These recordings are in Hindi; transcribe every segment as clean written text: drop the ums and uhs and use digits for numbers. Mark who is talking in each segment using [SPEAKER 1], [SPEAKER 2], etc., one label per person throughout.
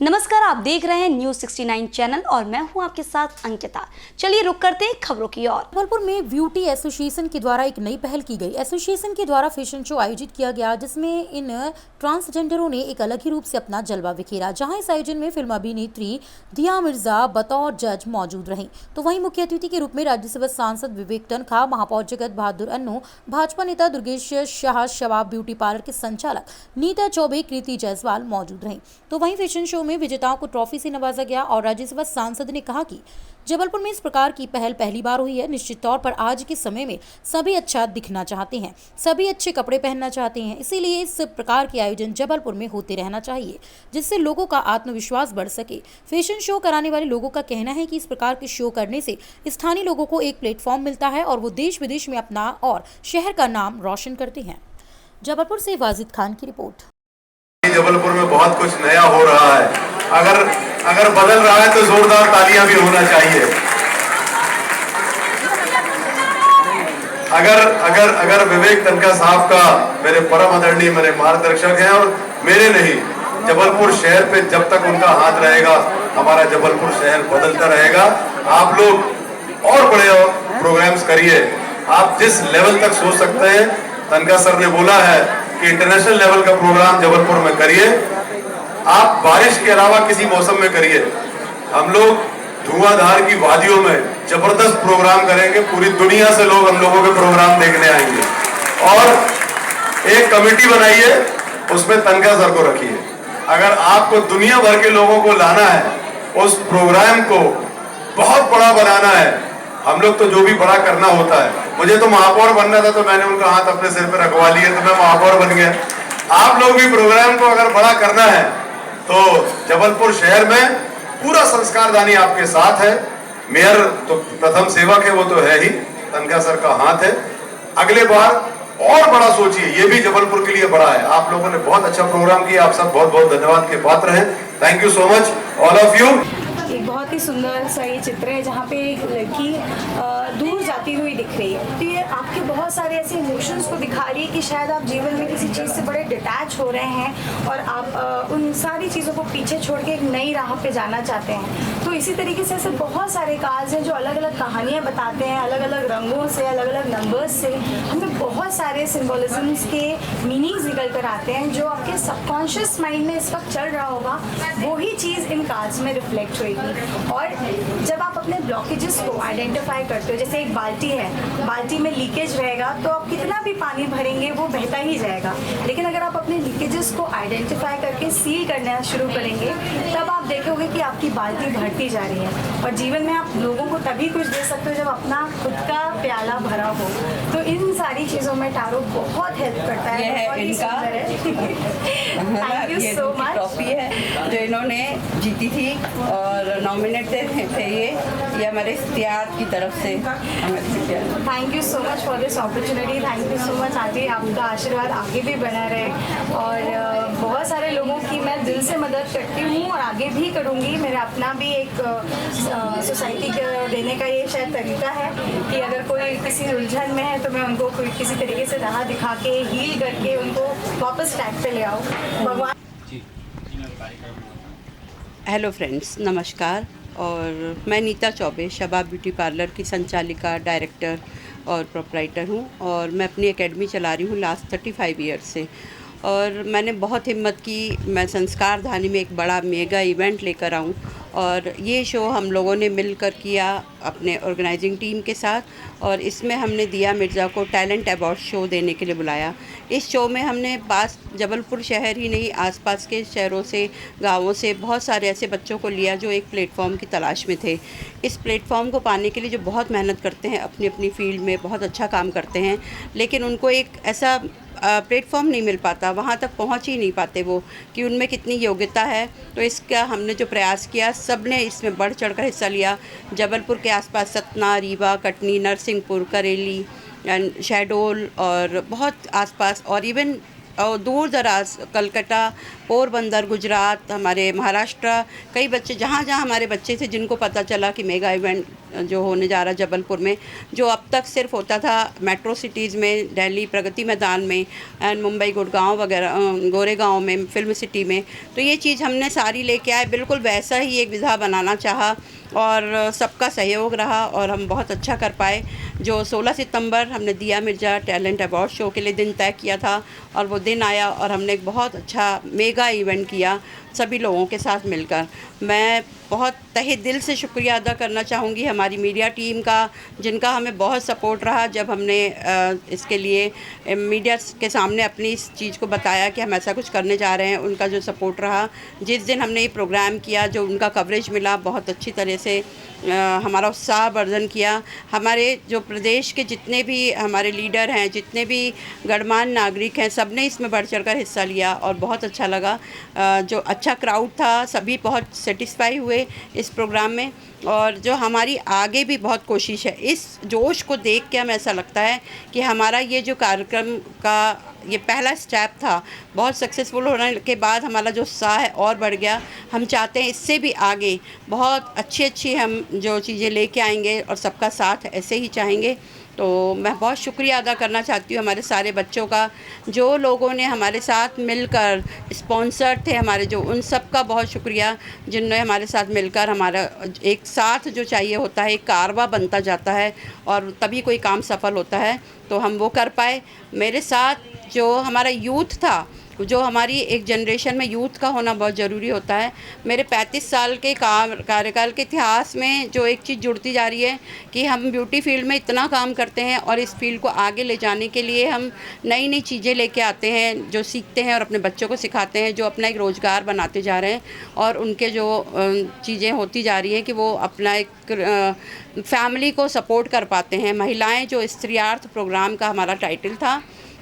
[SPEAKER 1] नमस्कार, आप देख रहे हैं न्यूज 69 चैनल और मैं हूं आपके साथ अंकिता। चलिए रुक करते हैं खबरों की ओर।
[SPEAKER 2] जबलपुर में ब्यूटी एसोसिएशन के द्वारा एक नई पहल की गई। एसोसिएशन के द्वारा फैशन शो आयोजित किया गया, जिसमें इन ट्रांसजेंडरों ने एक अलग ही रूप से अपना जलवा बिखेरा। जहां इस आयोजन में फिल्म अभिनेत्री दिया मिर्जा बतौर जज मौजूद रहीं, तो वहीं मुख्य अतिथि के रूप में राज्यसभा सांसद विवेक तनखा, महापौर जगत बहादुर अन्नू, भाजपा नेता दुर्गेश शाह, शबाब ब्यूटी पार्लर के संचालक नीता चौबे, कृति जायसवाल मौजूद रहीं। तो वहीं फैशन शो में विजेताओं को ट्रॉफी से नवाजा गया और राज्यसभा सांसद ने कहा कि जबलपुर में इस प्रकार की पहल पहली बार हुई है। निश्चित तौर पर आज के समय में सभी अच्छा दिखना चाहते हैं, सभी अच्छे कपड़े पहनना चाहते हैं, इसीलिए इस प्रकार के आयोजन जबलपुर में होते रहना चाहिए, जिससे लोगों का आत्मविश्वास बढ़ सके। फैशन शो कराने वाले लोगों का कहना है कि इस प्रकार के शो करने से स्थानीय लोगों को एक प्लेटफॉर्म मिलता है और वो देश विदेश में अपना और शहर का नाम रोशन करते हैं। जबलपुर से वाजिद खान की रिपोर्ट।
[SPEAKER 3] जबलपुर में बहुत कुछ नया हो रहा है। अगर बदल रहा है तो जोरदार तालियां भी होना चाहिए। अगर विवेक तनखा साहब का, मेरे परम आदरणीय, मेरे मार्गदर्शक हैं और मेरे नहीं, जबलपुर शहर पे जब तक उनका हाथ रहेगा, हमारा जबलपुर शहर बदलता रहेगा। आप लोग और बड़े प्रोग्राम्स करिए। आप जिस लेवल तक सोच सकते हैं, तनखा सर ने बोला है कि इंटरनेशनल लेवल का प्रोग्राम जबलपुर में करिए। आप बारिश के अलावा किसी मौसम में करिए। हम लोग धुआंधार की वादियों में जबरदस्त प्रोग्राम करेंगे। पूरी दुनिया से लोग हम लोगों के प्रोग्राम देखने आएंगे। और एक कमेटी बनाइए, उसमें तनखा सर को रखिए। अगर आपको दुनिया भर के लोगों को लाना है, उस प्रोग्राम को बहुत बड़ा बनाना है, हम लोग तो जो भी बड़ा करना होता है, मुझे तो महापौर बनना था, तो मैंने उनका हाथ अपने सिर पे रखवा लिया, तो मैं महापौर बन गया। आप लोग भी प्रोग्राम को अगर बड़ा करना है तो जबलपुर शहर में पूरा संस्कारदानी आपके साथ है। मेयर तो प्रथम सेवक है, वो तो है ही, तनखा सर का हाथ है। अगले बार और बड़ा सोचिए, ये भी जबलपुर के लिए बड़ा है। आप लोगों ने बहुत अच्छा प्रोग्राम किया, आप सब बहुत बहुत धन्यवाद के पात्र हैं। Thank you so much all of you.
[SPEAKER 4] एक बहुत ही सुंदर सा ये चित्र है जहाँ पे एक लड़की दूर जाती हुई दिख रही है। तो ये आपके बहुत सारे ऐसे इमोशंस को दिखा रही है कि शायद आप जीवन में किसी चीज़ से बड़े डिटैच हो रहे हैं और आप उन सारी चीज़ों को पीछे छोड़ के एक नई राह पे जाना चाहते हैं। तो इसी तरीके से ऐसे बहुत सारे कार्ड्स हैं जो अलग अलग कहानियाँ बताते हैं, अलग अलग रंगों से, अलग अलग नंबर्स से। हमें बहुत सारे सिम्बोलिज्म्स के मीनिंग्स निकल कर आते हैं जो आपके सबकॉन्शियस माइंड में इस वक्त चल रहा होगा, वही चीज़ इन कार्ड्स में रिफ्लेक्ट होगी। और जब आप अपने ब्लॉकेजेस को आइडेंटिफाई करते हो, जैसे एक बाल्टी है, बाल्टी में लीकेज रहेगा तो आप कितना भी पानी भरेंगे वो बहता ही जाएगा। लेकिन अगर आप अपने लीकेजेस को आइडेंटिफाई करके सील करना शुरू करेंगे, तब आप देखोगे कि आपकी बाल्टी भरती जा रही है। और जीवन में आप लोगों को तभी कुछ दे सकते हो जब अपना खुद का प्याला भरा हो। तो इन सारी चीज़ों में टारो बहुत हेल्प करता है। Thank you so much.
[SPEAKER 5] Trophy है जो इन्होंने जीती थी और नॉमिनेट थे ये हमारे इख्तियार की तरफ से।
[SPEAKER 4] Thank you so much for this opportunity. Thank you so much. आगे आपका आशीर्वाद आगे भी बना रहे और बहुत सारे लोगों की मैं दिल से मदद करती हूँ और आगे भी करूँगी। मेरा अपना भी एक सोसाइटी को देने का ये शायद तरीका है कि अगर कोई किसी उलझन में है तो मैं उनको कोई किसी तरीके से राह दिखा के, हील करके उनको वापस ट्रैक पे ले आऊँ। भगवान।
[SPEAKER 5] हेलो फ्रेंड्स, नमस्कार। और मैं नीता चौबे, शबाब ब्यूटी पार्लर की संचालिका, डायरेक्टर और प्रोप्राइटर हूँ और मैं अपनी एकेडमी चला रही हूँ लास्ट 35 ईयर्स से। और मैंने बहुत हिम्मत की, मैं संस्कारधानी में एक बड़ा मेगा इवेंट लेकर आऊँ और ये शो हम लोगों ने मिलकर किया अपने ऑर्गेनाइजिंग टीम के साथ। और इसमें हमने दिया मिर्ज़ा को टैलेंट अवार्ड शो देने के लिए बुलाया। इस शो में हमने जबलपुर शहर ही नहीं, आसपास के शहरों से, गांवों से बहुत सारे ऐसे बच्चों को लिया जो एक प्लेटफॉर्म की तलाश में थे। इस प्लेटफॉर्म को पाने के लिए जो बहुत मेहनत करते हैं, अपनी अपनी फील्ड में बहुत अच्छा काम करते हैं, लेकिन उनको एक ऐसा प्लेटफॉर्म नहीं मिल पाता, वहाँ तक पहुँच ही नहीं पाते वो कि उनमें कितनी योग्यता है। तो इसका हमने जो प्रयास किया, सब ने इसमें बढ़ चढ़ कर हिस्सा लिया। जबलपुर के आसपास सतना, रीवा, कटनी, नरसिंहपुर, करेली एंड शहडोल और बहुत आसपास, और इवन और दूर दराज कलकत्ता, पोरबंदर, गुजरात, हमारे महाराष्ट्र, कई बच्चे जहाँ जहाँ हमारे बच्चे थे जिनको पता चला कि मेगा इवेंट जो होने जा रहा है जबलपुर में, जो अब तक सिर्फ होता था मेट्रो सिटीज़ में, दिल्ली प्रगति मैदान में एंड मुंबई गुड़गांव वगैरह, गोरेगांव में, फिल्म सिटी में, तो ये चीज़ हमने सारी लेके आए। बिल्कुल वैसा ही एक विधा बनाना चाहा और सबका सहयोग रहा और हम बहुत अच्छा कर पाए। जो 16 सितंबर हमने दिया मिर्ज़ा टैलेंट अवार्ड शो के लिए दिन तय किया था और वो दिन आया और हमने एक बहुत अच्छा मेगा इवेंट किया सभी लोगों के साथ मिलकर। मैं बहुत तहे दिल से शुक्रिया अदा करना चाहूँगी हमारी मीडिया टीम का, जिनका हमें बहुत सपोर्ट रहा जब हमने इसके लिए मीडिया के सामने अपनी इस चीज़ को बताया कि हम ऐसा कुछ करने जा रहे हैं। उनका जो सपोर्ट रहा, जिस दिन हमने ये प्रोग्राम किया, जो उनका कवरेज मिला, बहुत अच्छी तरह से हमारा उत्साह वर्धन किया। हमारे जो प्रदेश के जितने भी हमारे लीडर हैं, जितने भी गणमान्य नागरिक हैं, सब ने इसमें बढ़ चढ़कर हिस्सा लिया और बहुत अच्छा लगा। जो अच्छा क्राउड था, सभी बहुत सेटिस्फाई हुए इस प्रोग्राम में और जो हमारी आगे भी बहुत कोशिश है। इस जोश को देख के हमें ऐसा लगता है कि हमारा ये जो कार्यक्रम का ये पहला स्टेप था, बहुत सक्सेसफुल होने के बाद हमारा जो उत्साह है और बढ़ गया। हम चाहते हैं इससे भी आगे बहुत अच्छी हम जो चीज़ें लेके आएंगे और सबका साथ ऐसे ही चाहेंगे। तो मैं बहुत शुक्रिया अदा करना चाहती हूँ हमारे सारे बच्चों का, जो लोगों ने हमारे साथ मिलकर स्पॉन्सर थे हमारे, जो उन सब का बहुत शुक्रिया, जिन्होंने हमारे साथ मिलकर हमारा एक साथ जो चाहिए होता है, एक कारवा बनता जाता है और तभी कोई काम सफल होता है, तो हम वो कर पाए। मेरे साथ जो हमारा यूथ था, जो हमारी एक जनरेशन में यूथ का होना बहुत ज़रूरी होता है। मेरे 35 साल के कार्यकाल के इतिहास में जो एक चीज़ जुड़ती जा रही है कि हम ब्यूटी फील्ड में इतना काम करते हैं और इस फील्ड को आगे ले जाने के लिए हम नई नई चीज़ें लेके आते हैं, जो सीखते हैं और अपने बच्चों को सिखाते हैं, जो अपना एक रोज़गार बनाते जा रहे हैं और उनके जो चीज़ें होती जा रही हैं कि वो अपना एक फैमिली को सपोर्ट कर पाते हैं। महिलाएँ जो स्त्रीयार्थ प्रोग्राम का हमारा टाइटल था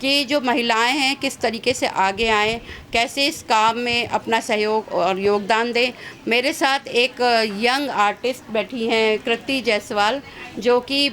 [SPEAKER 5] कि जो महिलाएं हैं किस तरीके से आगे आएँ, कैसे इस काम में अपना सहयोग और योगदान दें। मेरे साथ एक यंग आर्टिस्ट बैठी हैं, कृति जायसवाल, जो कि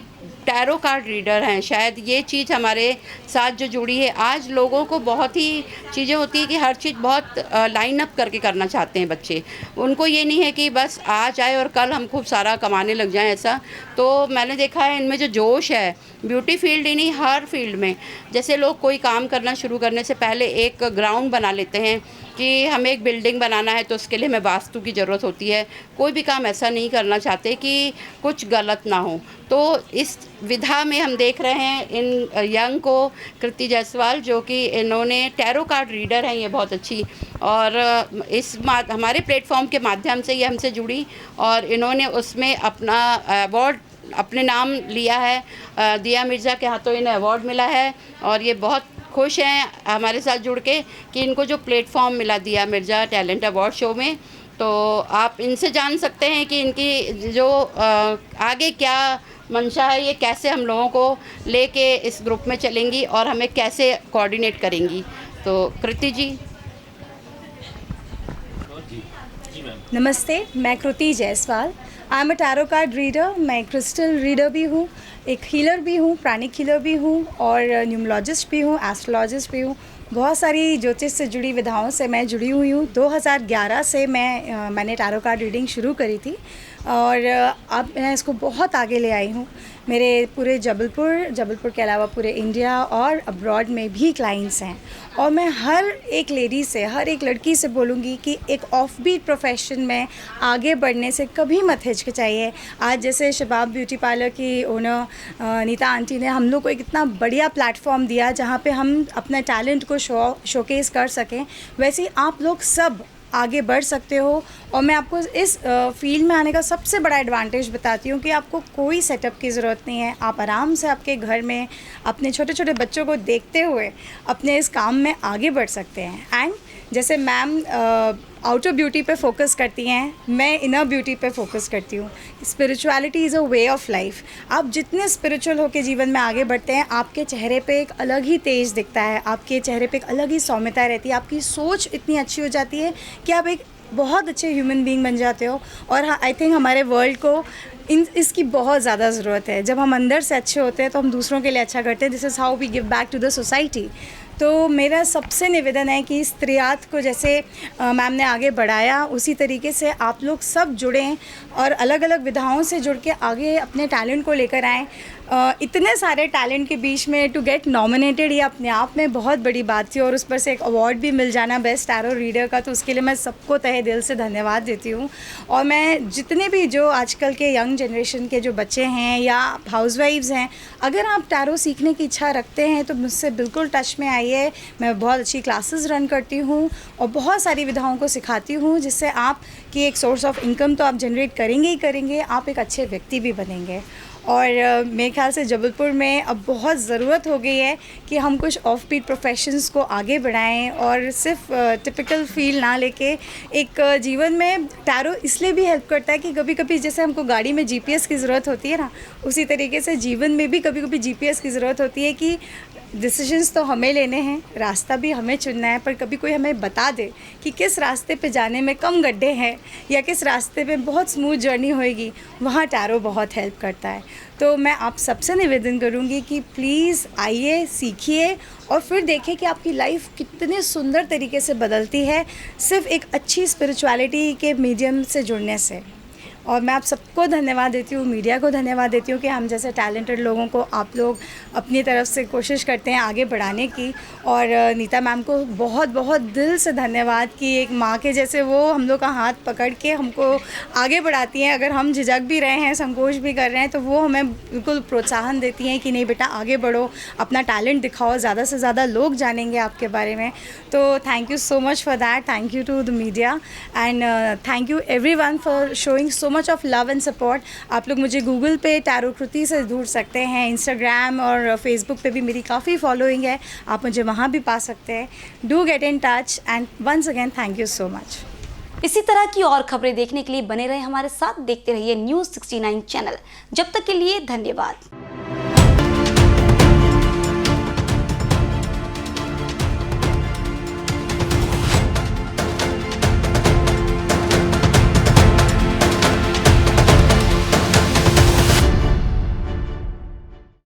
[SPEAKER 5] टैरो कार्ड रीडर हैं। शायद ये चीज़ हमारे साथ जो जुड़ी है, आज लोगों को बहुत ही चीज़ें होती है कि हर चीज़ बहुत लाइन अप करके करना चाहते हैं बच्चे। उनको ये नहीं है कि बस आज आए और कल हम खूब सारा कमाने लग जाएं, ऐसा। तो मैंने देखा है इनमें जो जोश है, ब्यूटी फील्ड ही नहीं हर फील्ड में, जैसे लोग कोई काम करना शुरू करने से पहले एक ग्राउंड बना लेते हैं कि हमें एक बिल्डिंग बनाना है तो उसके लिए हमें वास्तु की ज़रूरत होती है। कोई भी काम ऐसा नहीं करना चाहते कि कुछ गलत ना हो। तो इस विधा में हम देख रहे हैं इन यंग को, कृति जायसवाल, जो कि इन्होंने टैरो कार्ड रीडर हैं ये बहुत अच्छी, और इस हमारे प्लेटफॉर्म के माध्यम से ये हमसे जुड़ी और इन्होंने उसमें अपना अवार्ड अपने नाम लिया है। दिया मिर्ज़ा के हाथों इन्हें अवार्ड मिला है और ये बहुत खुश हैं हमारे साथ जुड़ के कि इनको जो प्लेटफॉर्म मिला दिया मिर्ज़ा टैलेंट अवार्ड शो में। तो आप इनसे जान सकते हैं कि इनकी जो आगे क्या मंशा है, ये कैसे हम लोगों को लेके इस ग्रुप में चलेंगी और हमें कैसे कोऑर्डिनेट करेंगी। तो कृति जी।
[SPEAKER 4] नमस्ते, मैं Kriti Jaiswal. I am a tarot card reader. मैं क्रिस्टल रीडर भी हूँ, एक हीलर भी हूँ, प्राणिक हीलर भी हूँ और न्यूमरोलॉजिस्ट भी हूँ, एस्ट्रोलॉजिस्ट भी हूँ। बहुत सारी ज्योतिष से जुड़ी विधाओं से मैं जुड़ी हुई हूँ। 2011 से मैंने टैरो कार्ड रीडिंग शुरू करी थी और अब मैं इसको बहुत आगे ले आई हूँ। मेरे पूरे जबलपुर के अलावा पूरे इंडिया और अब्रॉड में भी क्लाइंट्स हैं और मैं हर एक लेडी से, हर एक लड़की से बोलूँगी कि एक ऑफ बीट प्रोफेशन में आगे बढ़ने से कभी मत हिचकिचाइए। आज जैसे शबाब ब्यूटी पार्लर की ओनर नीता आंटी ने हम लोग को एक इतना बढ़िया प्लेटफॉर्म दिया जहाँ पे हम अपना टैलेंट को शोकेस कर सकें, वैसे ही आप लोग सब आगे बढ़ सकते हो। और मैं आपको इस फील्ड में आने का सबसे बड़ा एडवांटेज बताती हूँ कि आपको कोई सेटअप की ज़रूरत नहीं है। आप आराम से आपके घर में अपने छोटे छोटे बच्चों को देखते हुए अपने इस काम में आगे बढ़ सकते हैं। एंड जैसे मैम आउटर ब्यूटी पे फोकस करती हैं, मैं इनर ब्यूटी पे फोकस करती हूँ। Spirituality is a way of life. आप जितने स्पिरिचुअल होकर जीवन में आगे बढ़ते हैं, आपके चेहरे पे एक अलग ही तेज दिखता है, आपके चेहरे पे एक अलग ही सौम्यता रहती है, आपकी सोच इतनी अच्छी हो जाती है कि आप एक बहुत अच्छे ह्यूमन बीइंग बन जाते हो। और हाँ, आई थिंक हमारे वर्ल्ड को इसकी बहुत ज़्यादा ज़रूरत है। जब हम अंदर से अच्छे होते हैं तो हम दूसरों के लिए अच्छा करते हैं। This is how we give back to the society. तो मेरा सबसे निवेदन है कि इस त्रियात को जैसे मैम ने आगे बढ़ाया, उसी तरीके से आप लोग सब जुड़ें और अलग अलग विधाओं से जुड़ के आगे अपने टैलेंट को लेकर आएँ। इतने सारे टैलेंट के बीच में टू गेट नॉमिनेटेड ये अपने आप में बहुत बड़ी बात थी, और उस पर से एक अवार्ड भी मिल जाना बेस्ट टैरो रीडर का, तो उसके लिए मैं सबको तहे दिल से धन्यवाद देती हूँ। और मैं जितने भी जो आजकल के यंग जनरेशन के जो बच्चे हैं या हाउसवाइफ्स हैं, अगर आप टैरो सीखने की इच्छा रखते हैं तो मुझसे बिल्कुल टच में आइए। मैं बहुत अच्छी क्लासेस रन करती हूँ और बहुत सारी विधाओं को सिखाती हूँ, जिससे आप की एक सोर्स ऑफ इनकम तो आप जनरेट करेंगे ही करेंगे, आप एक अच्छे व्यक्ति भी बनेंगे। और मेरे ख्याल से जबलपुर में अब बहुत ज़रूरत हो गई है कि हम कुछ ऑफ बीट प्रोफेशंस को आगे बढ़ाएं और सिर्फ टिपिकल फील ना लेके एक जीवन में टैरो इसलिए भी हेल्प करता है कि कभी कभी जैसे हमको गाड़ी में जीपीएस की ज़रूरत होती है ना, उसी तरीके से जीवन में भी कभी कभी जीपीएस की ज़रूरत होती है कि डिसीजंस तो हमें लेने हैं, रास्ता भी हमें चुनना है, पर कभी कोई हमें बता दे कि किस रास्ते पे जाने में कम गड्ढे हैं या किस रास्ते पे बहुत स्मूथ जर्नी होएगी, वहाँ टैरो बहुत हेल्प करता है। तो मैं आप सबसे निवेदन करूँगी कि प्लीज़ आइए, सीखिए और फिर देखें कि आपकी लाइफ कितने सुंदर तरीके से बदलती है सिर्फ एक अच्छी स्पिरिचुअलिटी के मीडियम से जुड़ने से। और मैं आप सबको धन्यवाद देती हूँ, मीडिया को धन्यवाद देती हूँ कि हम जैसे टैलेंटेड लोगों को आप लोग अपनी तरफ से कोशिश करते हैं आगे बढ़ाने की। और नीता मैम को बहुत बहुत दिल से धन्यवाद कि एक माँ के जैसे वो हम लोग का हाथ पकड़ के हमको आगे बढ़ाती हैं। अगर हम झिझक भी रहे हैं, संकोच भी कर रहे हैं, तो वो हमें बिल्कुल प्रोत्साहन देती हैं कि नहीं बेटा आगे बढ़ो, अपना टैलेंट दिखाओ, ज़्यादा से ज़्यादा लोग जानेंगे आपके बारे में। तो thank you so much for that, thank you to the media and thank you everyone for showing so much of love and support. आप लोग मुझे गूगल पे टैरो कृति से ढूंढ सकते हैं, इंस्टाग्राम और फेसबुक पे भी मेरी काफ़ी फॉलोइंग है, आप मुझे वहाँ भी पा सकते हैं। Do get in touch and once again thank you so much.
[SPEAKER 1] इसी तरह की और खबरें देखने के लिए बने रहे हमारे साथ, देखते रहिए न्यूज़ 69 चैनल। जब तक के लिए धन्यवाद।